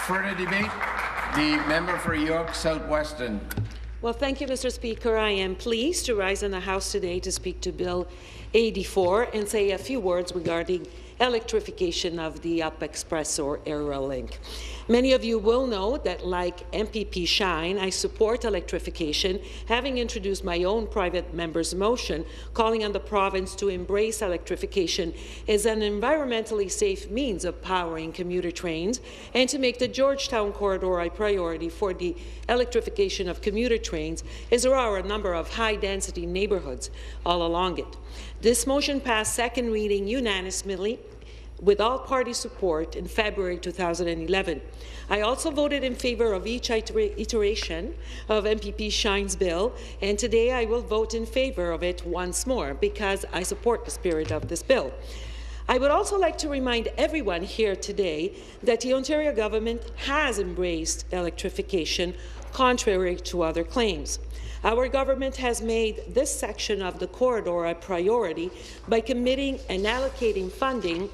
Further debate? The member for York South-Weston. Well, thank you, Mr. Speaker. I am pleased to rise in the House today to speak to Bill 84 and say a few words regarding electrification of the Up Express or Area Link. Many of you will know that, like MPP Shine, I support electrification, having introduced my own private member's motion calling on the province to embrace electrification as an environmentally safe means of powering commuter trains and to make the Georgetown corridor a priority for the electrification of commuter trains, as there are a number of high-density neighbourhoods all along it. This motion passed second reading unanimously with all party support in February 2011. I also voted in favour of each iteration of MPP Shine's bill, and today I will vote in favour of it once more because I support the spirit of this bill. I would also like to remind everyone here today that the Ontario government has embraced electrification, contrary to other claims. Our government has made this section of the corridor a priority by committing and allocating funding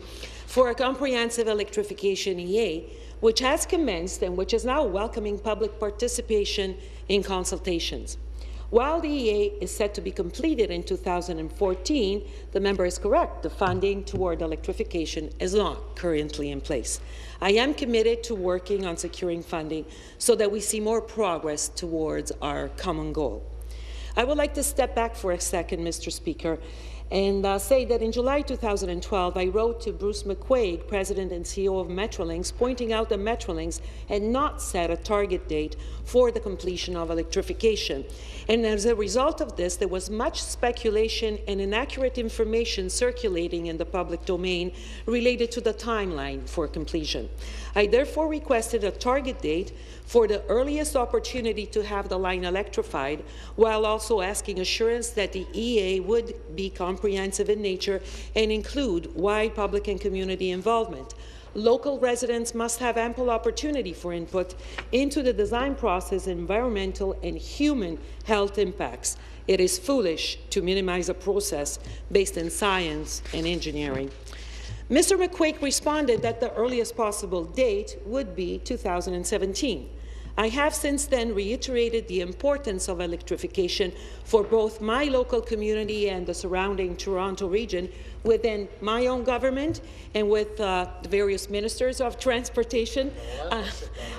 for a comprehensive electrification EA, which has commenced and which is now welcoming public participation in consultations. While the EA is set to be completed in 2014, the member is correct. The funding toward electrification is not currently in place. I am committed to working on securing funding so that we see more progress towards our common goal. I would like to step back for a second, Mr. Speaker, and say that in July 2012, I wrote to Bruce McQuaig, President and CEO of Metrolinx, pointing out that Metrolinx had not set a target date for the completion of electrification. And as a result of this, there was much speculation and inaccurate information circulating in the public domain related to the timeline for completion. I therefore requested a target date for the earliest opportunity to have the line electrified, while also asking assurance that the EA would be comprehensive in nature and include wide public and community involvement. Local residents must have ample opportunity for input into the design process, environmental and human health impacts. It is foolish to minimize a process based in science and engineering. Mr. McQuaig responded that the earliest possible date would be 2017. I have since then reiterated the importance of electrification for both my local community and the surrounding Toronto region within my own government and with the various ministers of transportation.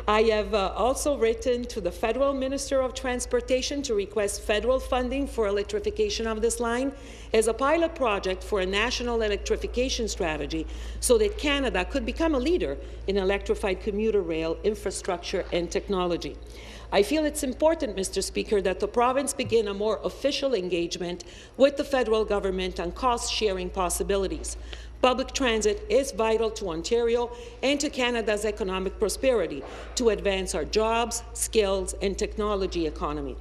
I have also written to the Federal Minister of Transportation to request federal funding for electrification of this line as a pilot project for a national electrification strategy so that Canada could become a leader in electrified commuter rail infrastructure and technology. I feel it's important, Mr. Speaker, that the province begin a more official engagement with the federal government on cost-sharing possibilities. Public transit is vital to Ontario and to Canada's economic prosperity to advance our jobs, skills and technology economy.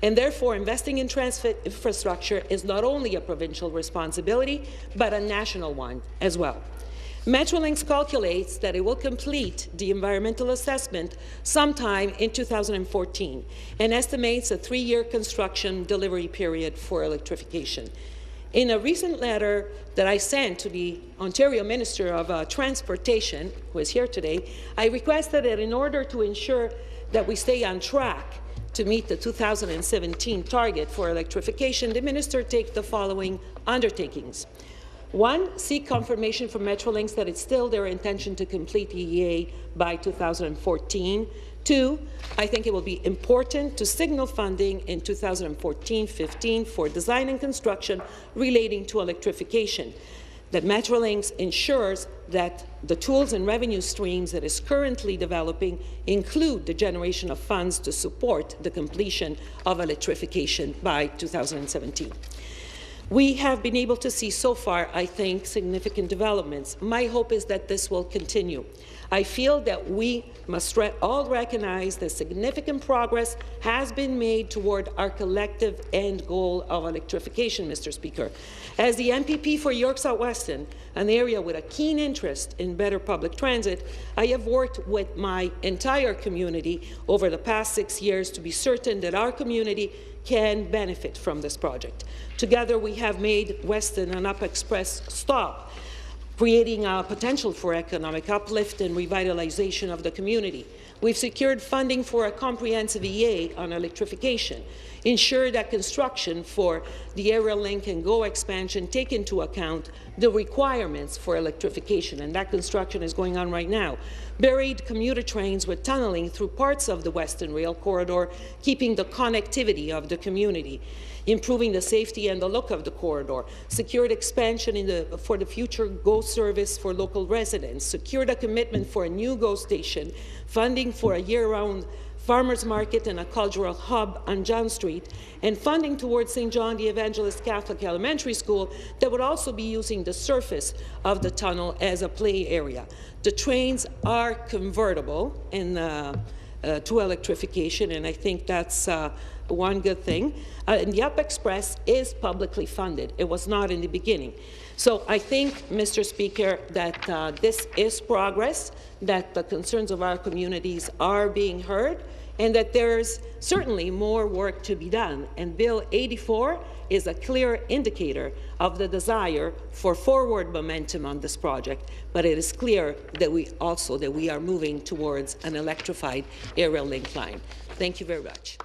And therefore, investing in transit infrastructure is not only a provincial responsibility, but a national one as well. Metrolinx calculates that it will complete the environmental assessment sometime in 2014 and estimates a 3-year construction delivery period for electrification. In a recent letter that I sent to the Ontario Minister of Transportation, who is here today, I requested that in order to ensure that we stay on track to meet the 2017 target for electrification, the Minister take the following undertakings. 1, seek confirmation from Metrolinx that it's still their intention to complete the EA by 2014. 2, I think it will be important to signal funding in 2014-15 for design and construction relating to electrification. That Metrolinx ensures that the tools and revenue streams that is currently developing include the generation of funds to support the completion of electrification by 2017. We have been able to see so far, I think, significant developments. My hope is that this will continue. I feel that we must all recognize that significant progress has been made toward our collective end goal of electrification, Mr. Speaker. As the MPP for York South-Weston, an area with a keen interest in better public transit, I have worked with my entire community over the past 6 years to be certain that our community can benefit from this project. Together, we have made Weston an Up Express stop creating a potential for economic uplift and revitalization of the community. We've secured funding for a comprehensive EA on electrification, ensure that construction for the Aerial Link and GO expansion take into account the requirements for electrification, and that construction is going on right now. Buried commuter trains with tunneling through parts of the Western Rail Corridor, keeping the connectivity of the community, improving the safety and the look of the corridor, secured expansion for the future GO service for local residents, secured a commitment for a new GO station, funding for a year-round farmers market and a cultural hub on John Street, and funding towards St. John the Evangelist Catholic Elementary School that would also be using the surface of the tunnel as a play area. The trains are convertible to electrification, and I think that's one good thing. And the Up Express is publicly funded. It was not in the beginning. So I think, Mr. Speaker, that this is progress, that the concerns of our communities are being heard, and that there's certainly more work to be done. And Bill 84 is a clear indicator of the desire for forward momentum on this project, but it is clear that we are moving towards an electrified aerial link line. Thank you very much.